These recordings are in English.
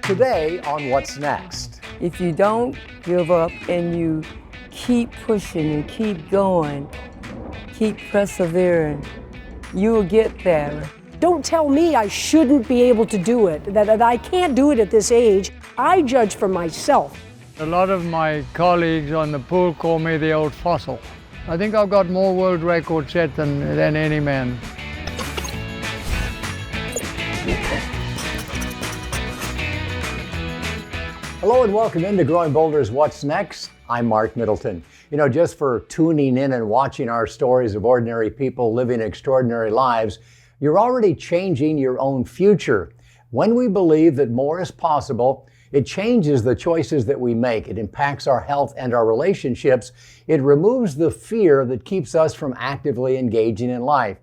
Today on What's Next. If you don't give up and you keep pushing and keep going, keep persevering, you will get there. Don't tell me I shouldn't be able to do it, that I can't do it at this age. I judge for myself. A lot of my colleagues on the pool call me the old fossil. I think I've got more world records set than any man. Hello and welcome into Growing Boulder's What's Next. I'm Mark Middleton. You know, just for tuning in and watching our stories of ordinary people living extraordinary lives, you're already changing your own future. When we believe that more is possible, it changes the choices that we make. It impacts our health and our relationships. It removes the fear that keeps us from actively engaging in life.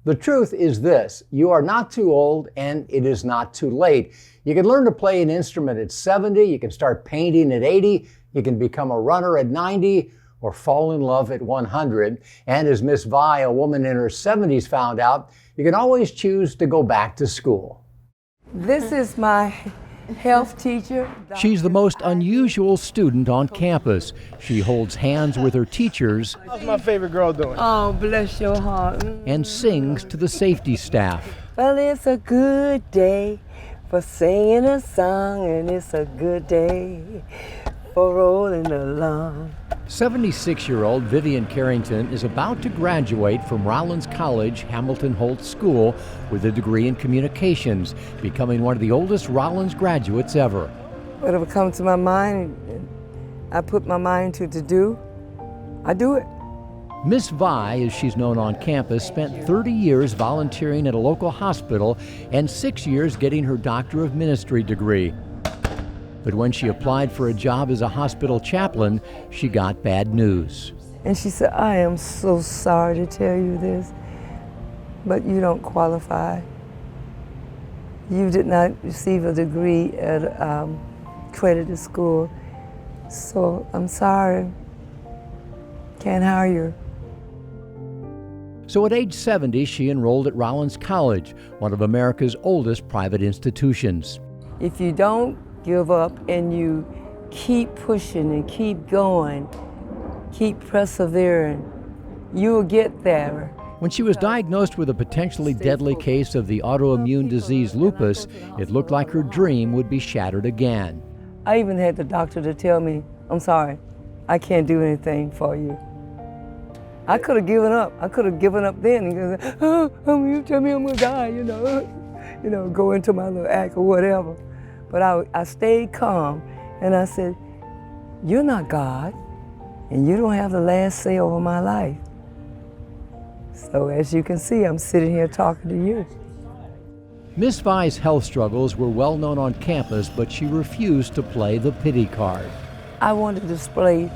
The truth is this: you are not too old and it is not too late. You can learn to play an instrument at 70, you can start painting at 80, you can become a runner at 90, or fall in love at 100. And as Miss Vi, a woman in her 70s, found out, you can always choose to go back to school. This is my health teacher. She's the most unusual student on campus. She holds hands with her teachers. How's my favorite girl doing? Oh, bless your heart. And sings to the safety staff. Well, it's a good day for singing a song, and it's a good day for rolling along. 76-year-old Vivian Carrington is about to graduate from Rollins College Hamilton Holt School with a degree in communications, becoming one of the oldest Rollins graduates ever. Whatever comes to my mind, I put my mind to do, I do it. Miss Vi, as she's known on campus, spent 30 years volunteering at a local hospital and 6 years getting her Doctor of Ministry degree. But when she applied for a job as a hospital chaplain, she got bad news. And she said, I am so sorry to tell you this, but you don't qualify. You did not receive a degree at accredited school, so I'm sorry, can't hire you. So at age 70, she enrolled at Rollins College, one of America's oldest private institutions. If you don't give up and you keep pushing and keep going, keep persevering, you will get there. When she was diagnosed with a potentially deadly case of the autoimmune disease lupus, it looked like her dream would be shattered again. I even had the doctor to tell me, I'm sorry, I can't do anything for you. I could have given up. I could have given up then and go, you tell me I'm gonna die, you know, go into my little act or whatever. But I stayed calm and I said, you're not God and you don't have the last say over my life. So as you can see, I'm sitting here talking to you. Miss Vi's health struggles were well known on campus, but she refused to play the pity card. I wanted to display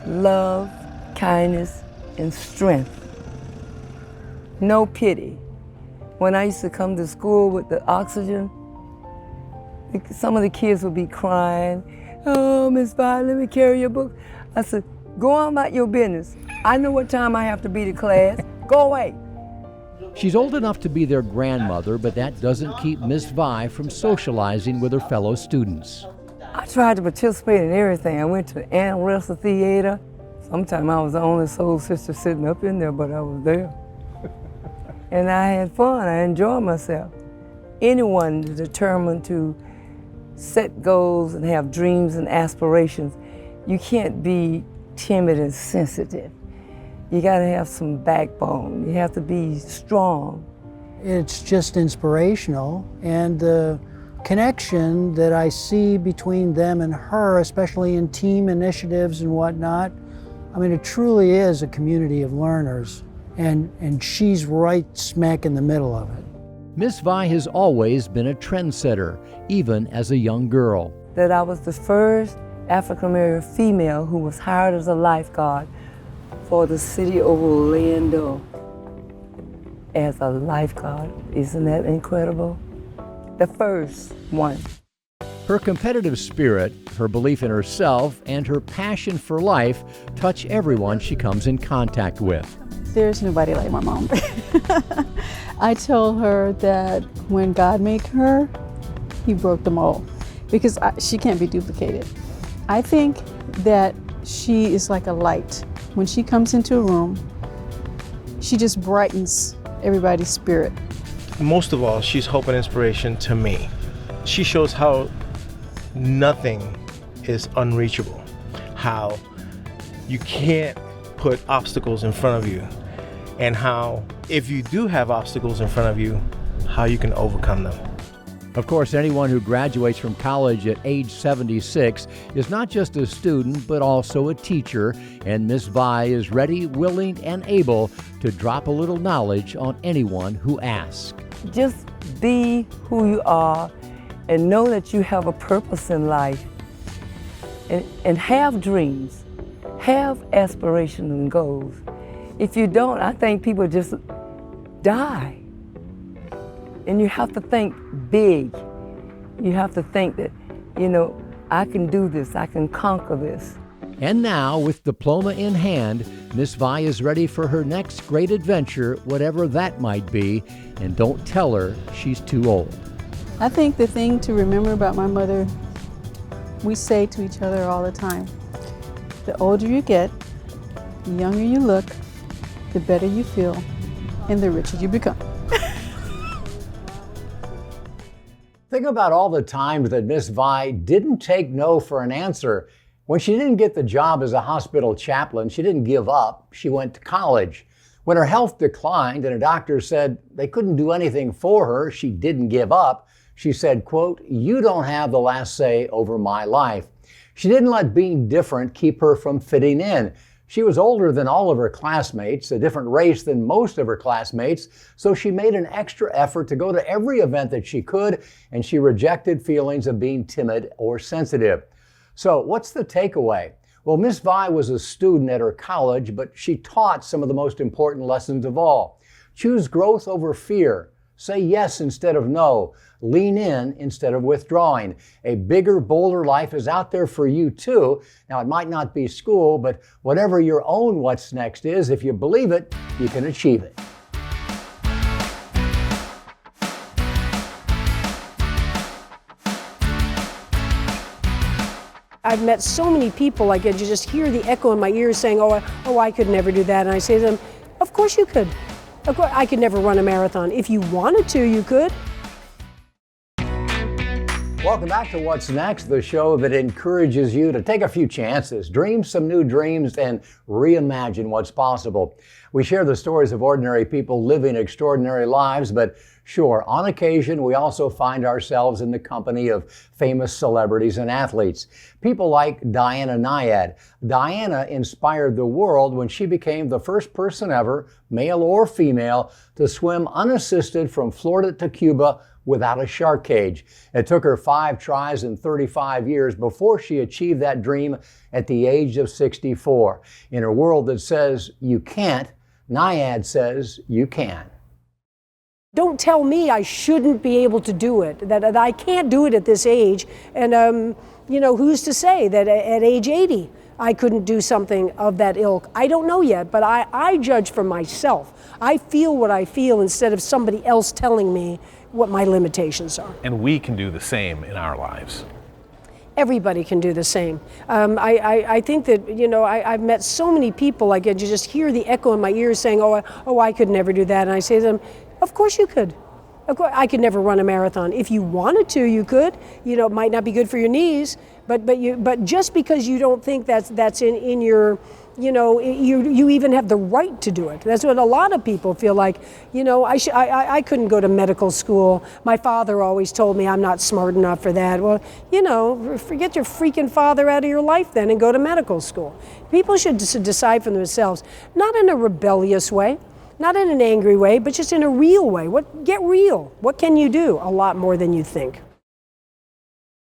love, kindness, and strength. No pity. When I used to come to school with the oxygen, some of the kids would be crying, oh, Miss Vi, let me carry your book. I said, go on about your business. I know what time I have to be to class. Go away. She's old enough to be their grandmother, but that doesn't keep Miss Vi from socializing with her fellow students. I tried to participate in everything. I went to the animal wrestle theater. Sometimes I was the only soul sister sitting up in there, but I was there. And I had fun, I enjoyed myself. Anyone determined to set goals and have dreams and aspirations, you can't be timid and sensitive. You gotta have some backbone. You have to be strong. It's just inspirational, and the connection that I see between them and her, especially in team initiatives and whatnot, I mean, it truly is a community of learners, and she's right smack in the middle of it. Miss Vi has always been a trendsetter, even as a young girl. That I was the first African-American female who was hired as a lifeguard for the city of Orlando as a lifeguard. Isn't that incredible? The first one. Her competitive spirit, her belief in herself, and her passion for life touch everyone she comes in contact with. There's nobody like my mom. I told her that when God made her, he broke the mold because she can't be duplicated. I think that she is like a light. When she comes into a room, she just brightens everybody's spirit. Most of all, she's hope and inspiration to me. She shows how nothing is unreachable, how you can't put obstacles in front of you, and how if you do have obstacles in front of you, how you can overcome them. Of course, anyone who graduates from college at age 76 is not just a student, but also a teacher, and Miss Vi is ready, willing, and able to drop a little knowledge on anyone who asks. Just be who you are and know that you have a purpose in life, and have dreams, have aspirations and goals. If you don't, I think people just die. And you have to think big. You have to think that, I can do this, I can conquer this. And now, with diploma in hand, Miss Vi is ready for her next great adventure, whatever that might be, and don't tell her she's too old. I think the thing to remember about my mother, we say to each other all the time, the older you get, the younger you look, the better you feel, and the richer you become. Think about all the times that Miss Vi didn't take no for an answer. When she didn't get the job as a hospital chaplain, she didn't give up. She went to college. When her health declined and a doctor said they couldn't do anything for her, she didn't give up. She said, quote, "You don't have the last say over my life." She didn't let being different keep her from fitting in. She was older than all of her classmates, a different race than most of her classmates, so she made an extra effort to go to every event that she could, and she rejected feelings of being timid or sensitive. So what's the takeaway? Well, Miss Vi was a student at her college, but she taught some of the most important lessons of all. Choose growth over fear. Say yes instead of no. Lean in instead of withdrawing. A bigger, bolder life is out there for you too. Now, it might not be school, but whatever your own what's next is, if you believe it, you can achieve it. I've met so many people, like you just hear the echo in my ears saying, oh, I could never do that. And I say to them, of course you could. Of course, I could never run a marathon. If you wanted to, you could. Welcome back to What's Next, the show that encourages you to take a few chances, dream some new dreams, and reimagine what's possible. We share the stories of ordinary people living extraordinary lives, but sure, on occasion, we also find ourselves in the company of famous celebrities and athletes. People like Diana Nyad. Diana inspired the world when she became the first person ever, male or female, to swim unassisted from Florida to Cuba without a shark cage. It took her 5 tries and 35 years before she achieved that dream at the age of 64. In a world that says you can't, Nyad says you can. Don't tell me I shouldn't be able to do it, that I can't do it at this age. And, who's to say that at age 80, I couldn't do something of that ilk? I don't know yet, but I judge for myself. I feel what I feel instead of somebody else telling me what my limitations are. And we can do the same in our lives. Everybody can do the same. I think that, I've met so many people, like you just hear the echo in my ears saying, oh, I could never do that. And I say to them, of course you could. Of course, I could never run a marathon. If you wanted to, you could. It might not be good for your knees, but just because you don't think that's in your, you even have the right to do it. That's what a lot of people feel like. I couldn't go to medical school. My father always told me I'm not smart enough for that. Well, forget your freaking father out of your life then and go to medical school. People should decide for themselves, not in a rebellious way. Not in an angry way, but just in a real way. Get real. What can you do? A lot more than you think.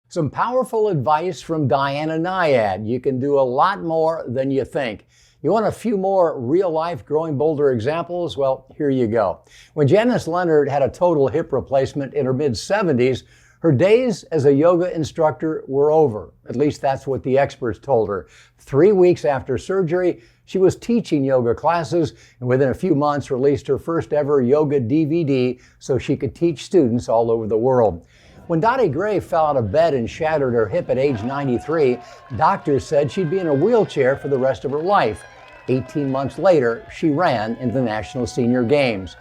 Some powerful advice from Diana Nyad. You can do a lot more than you think. You want a few more real-life Growing Bolder examples? Well, here you go. When Janice Leonard had a total hip replacement in her mid-70s, her days as a yoga instructor were over. At least that's what the experts told her. 3 weeks after surgery, she was teaching yoga classes and within a few months released her first ever yoga DVD so she could teach students all over the world. When Dottie Gray fell out of bed and shattered her hip at age 93, doctors said she'd be in a wheelchair for the rest of her life. 18 months later, she ran in the National Senior Games.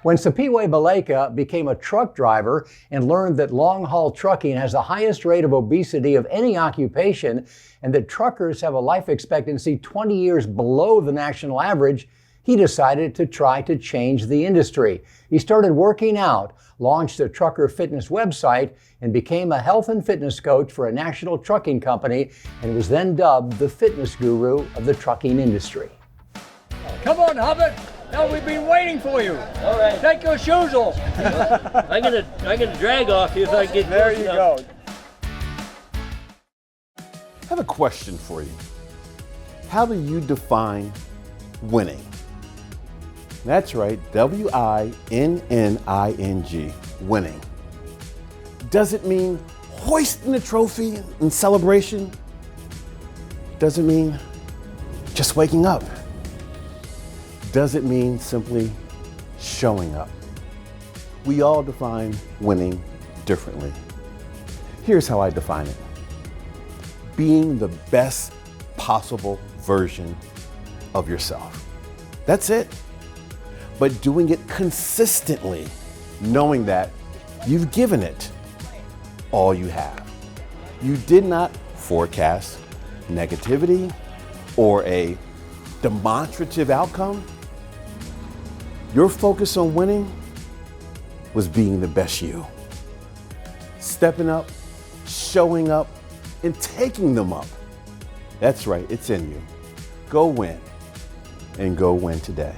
When Sapiwe Baleka became a truck driver and learned that long-haul trucking has the highest rate of obesity of any occupation and that truckers have a life expectancy 20 years below the national average, he decided to try to change the industry. He started working out, launched a trucker fitness website, and became a health and fitness coach for a national trucking company, and was then dubbed the fitness guru of the trucking industry. Come on, Hubbard. Now we've been waiting for you. All right. Take your shoes off. I'm gonna drag off you if I get There close you enough. go. I have a question for you. How do you define winning? That's right, W-I-N-N-I-N-G, winning. Does it mean hoisting the trophy in celebration? Does it mean just waking up? Does it mean simply showing up? We all define winning differently. Here's how I define it. Being the best possible version of yourself. That's it. But doing it consistently, knowing that you've given it all you have. You did not forecast negativity or a demonstrative outcome. Your focus on winning was being the best you. Stepping up, showing up, and taking them up. That's right, it's in you. Go win, and go win today.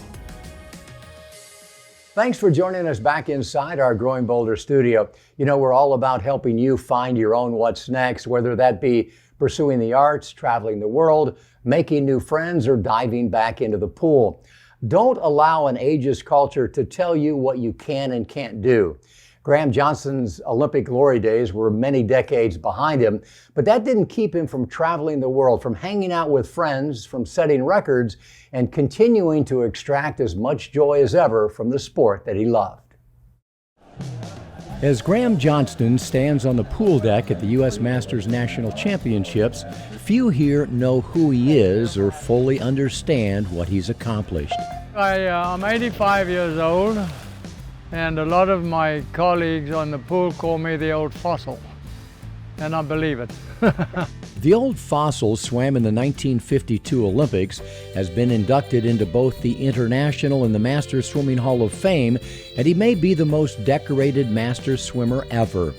Thanks for joining us back inside our Growing Bolder studio. You know, we're all about helping you find your own what's next, whether that be pursuing the arts, traveling the world, making new friends, or diving back into the pool. Don't allow an ageist culture to tell you what you can and can't do. Graham Johnston's Olympic glory days were many decades behind him, but that didn't keep him from traveling the world, from hanging out with friends, from setting records, and continuing to extract as much joy as ever from the sport that he loved. As Graham Johnston stands on the pool deck at the U.S. Masters National Championships, few here know who he is or fully understand what he's accomplished. I'm 85 years old, and a lot of my colleagues on the pool call me the old fossil, and I believe it. The old fossil swam in the 1952 Olympics, has been inducted into both the International and the Masters Swimming Hall of Fame, and he may be the most decorated Masters swimmer ever.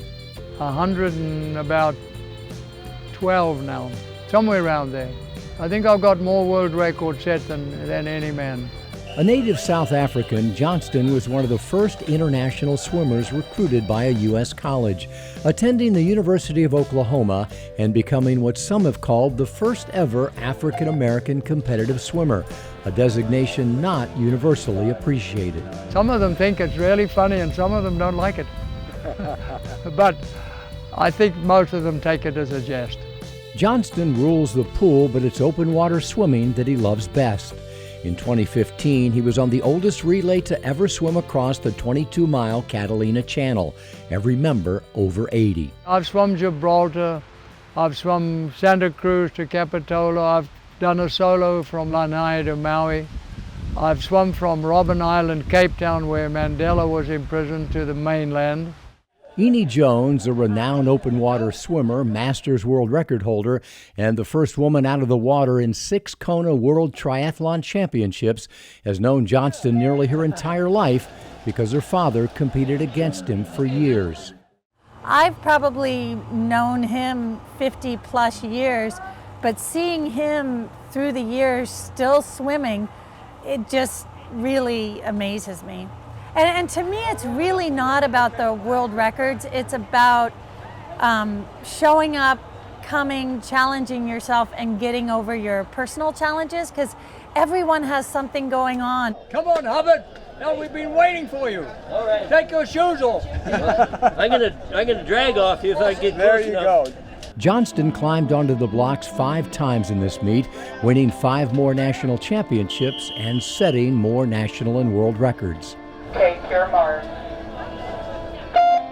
112 now, somewhere around there. I think I've got more world record set than any man. A native South African, Johnston was one of the first international swimmers recruited by a U.S. college, attending the University of Oklahoma and becoming what some have called the first ever African-American competitive swimmer, a designation not universally appreciated. Some of them think it's really funny and some of them don't like it. But I think most of them take it as a jest. Johnston rules the pool, but it's open water swimming that he loves best. In 2015, he was on the oldest relay to ever swim across the 22-mile Catalina Channel, every member over 80. I've swum Gibraltar, I've swum Santa Cruz to Capitola, I've done a solo from Lanai to Maui. I've swum from Robben Island, Cape Town, where Mandela was imprisoned, to the mainland. Eni Jones, a renowned open water swimmer, Masters world record holder, and the first woman out of the water in 6 Kona World Triathlon Championships, has known Johnston nearly her entire life because her father competed against him for years. I've probably known him 50 plus years, but seeing him through the years still swimming, it just really amazes me. And to me, it's really not about the world records. It's about showing up, coming, challenging yourself, and getting over your personal challenges, because everyone has something going on. Come on, Hubbard. Now we've been waiting for you. All right. Take your shoes off. I'm gonna drag off you if I get There close you enough. go. Johnston climbed onto the blocks 5 times in this meet, winning 5 more national championships and setting more national and world records. Take your mark.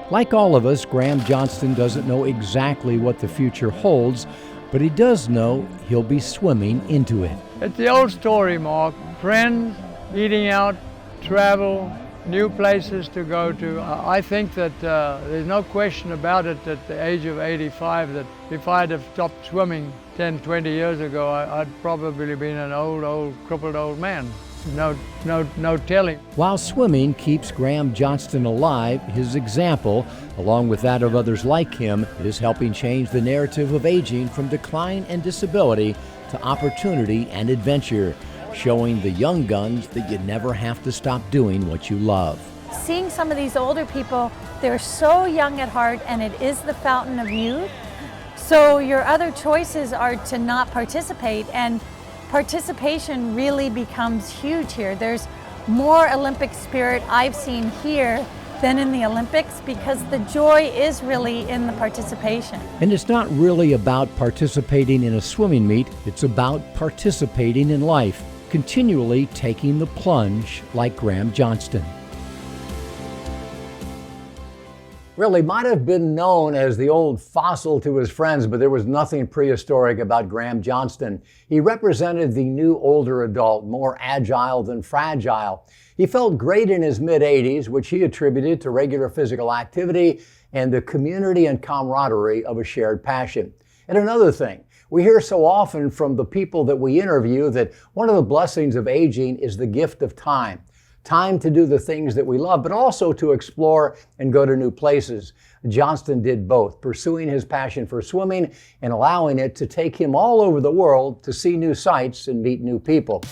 Like all of us, Graham Johnston doesn't know exactly what the future holds, but he does know he'll be swimming into it. It's the old story, Mark. Friends, eating out, travel, new places to go to. I think that there's no question about it at the age of 85 that if I'd have stopped swimming 10, 20 years ago, I'd probably been an old, crippled old man. No telling. While swimming keeps Graham Johnston alive, his example, along with that of others like him, is helping change the narrative of aging from decline and disability to opportunity and adventure, showing the young guns that you never have to stop doing what you love. Seeing some of these older people, they're so young at heart, and it is the fountain of youth. So your other choices are to not participate, and participation really becomes huge here. There's more Olympic spirit I've seen here than in the Olympics, because the joy is really in the participation. And it's not really about participating in a swimming meet, it's about participating in life, continually taking the plunge like Graham Johnston. Really might have been known as the old fossil to his friends, but there was nothing prehistoric about Graham Johnston. He represented the new older adult, more agile than fragile. He felt great in his mid-80s, which he attributed to regular physical activity and the community and camaraderie of a shared passion. And another thing, we hear so often from the people that we interview that one of the blessings of aging is the gift of time. Time to do the things that we love, but also to explore and go to new places. Johnston did both, pursuing his passion for swimming and allowing it to take him all over the world to see new sights and meet new people.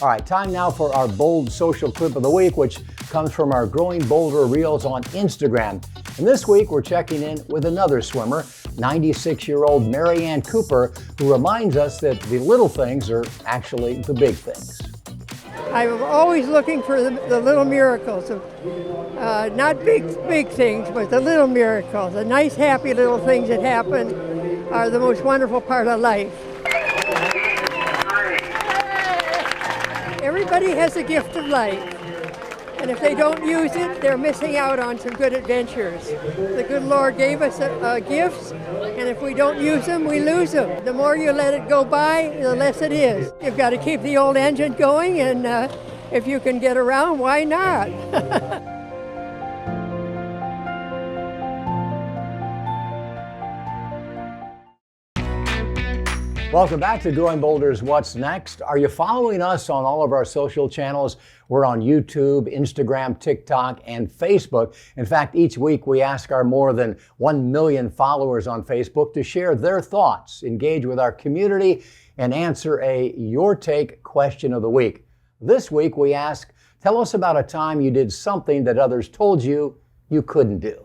All right, time now for our bold social clip of the week, which comes from our Growing Bolder Reels on Instagram. And this week, we're checking in with another swimmer, 96-year-old Mary Ann Cooper, who reminds us that the little things are actually the big things. I'm always looking for the little miracles, not big things, but the little miracles. The nice, happy little things that happen are the most wonderful part of life. Everybody has a gift of life, and if they don't use it, they're missing out on some good adventures. The good Lord gave us gifts, and if we don't use them, we lose them. The more you let it go by, the less it is. You've got to keep the old engine going, and if you can get around, why not? Welcome back to Growing Boulder's What's Next. Are you following us on all of our social channels? We're on YouTube, Instagram, TikTok, and Facebook. In fact, each week we ask our more than 1 million followers on Facebook to share their thoughts, engage with our community, and answer a Your Take question of the week. This week we ask, tell us about a time you did something that others told you you couldn't do.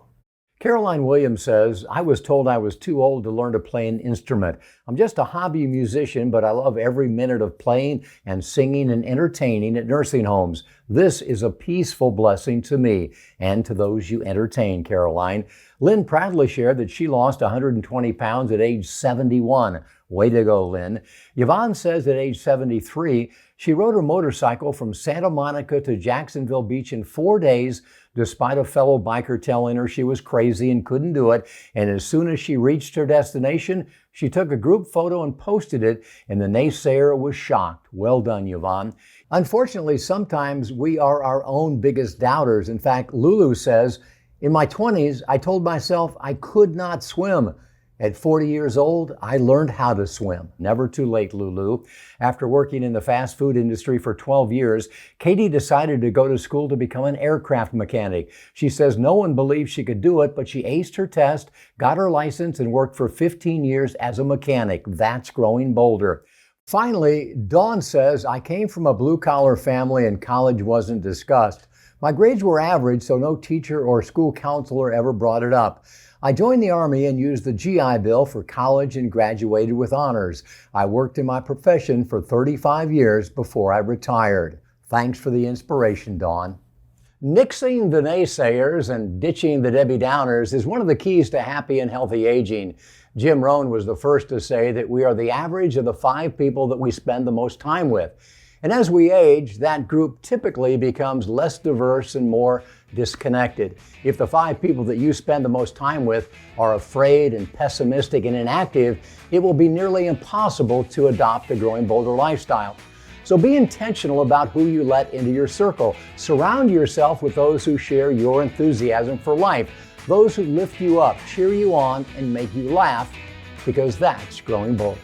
Caroline Williams says, I was told I was too old to learn to play an instrument. I'm just a hobby musician, but I love every minute of playing and singing and entertaining at nursing homes. This is a peaceful blessing to me and to those you entertain, Caroline. Lynn proudly shared that she lost 120 pounds at age 71. Way to go, Lynn. Yvonne says at age 73, she rode her motorcycle from Santa Monica to Jacksonville Beach in 4 days, despite a fellow biker telling her she was crazy and couldn't do it. And as soon as she reached her destination, she took a group photo and posted it, and the naysayer was shocked. Well done, Yvonne. Unfortunately, sometimes we are our own biggest doubters. In fact, Lulu says, in my 20s, I told myself I could not swim. At 40 years old, I learned how to swim. Never too late, Lulu. After working in the fast food industry for 12 years, Katie decided to go to school to become an aircraft mechanic. She says no one believed she could do it, but she aced her test, got her license, and worked for 15 years as a mechanic. That's growing bolder. Finally, Dawn says, I came from a blue-collar family and college wasn't discussed. My grades were average, so no teacher or school counselor ever brought it up. I joined the Army and used the GI Bill for college and graduated with honors. I worked in my profession for 35 years before I retired. Thanks for the inspiration, Dawn. Nixing the naysayers and ditching the Debbie Downers is one of the keys to happy and healthy aging. Jim Rohn was the first to say that we are the average of the 5 people that we spend the most time with. And as we age, that group typically becomes less diverse and more disconnected. If the 5 people that you spend the most time with are afraid and pessimistic and inactive, it will be nearly impossible to adopt the Growing Bolder lifestyle. So be intentional about who you let into your circle. Surround yourself with those who share your enthusiasm for life, those who lift you up, cheer you on, and make you laugh, because that's Growing Bolder.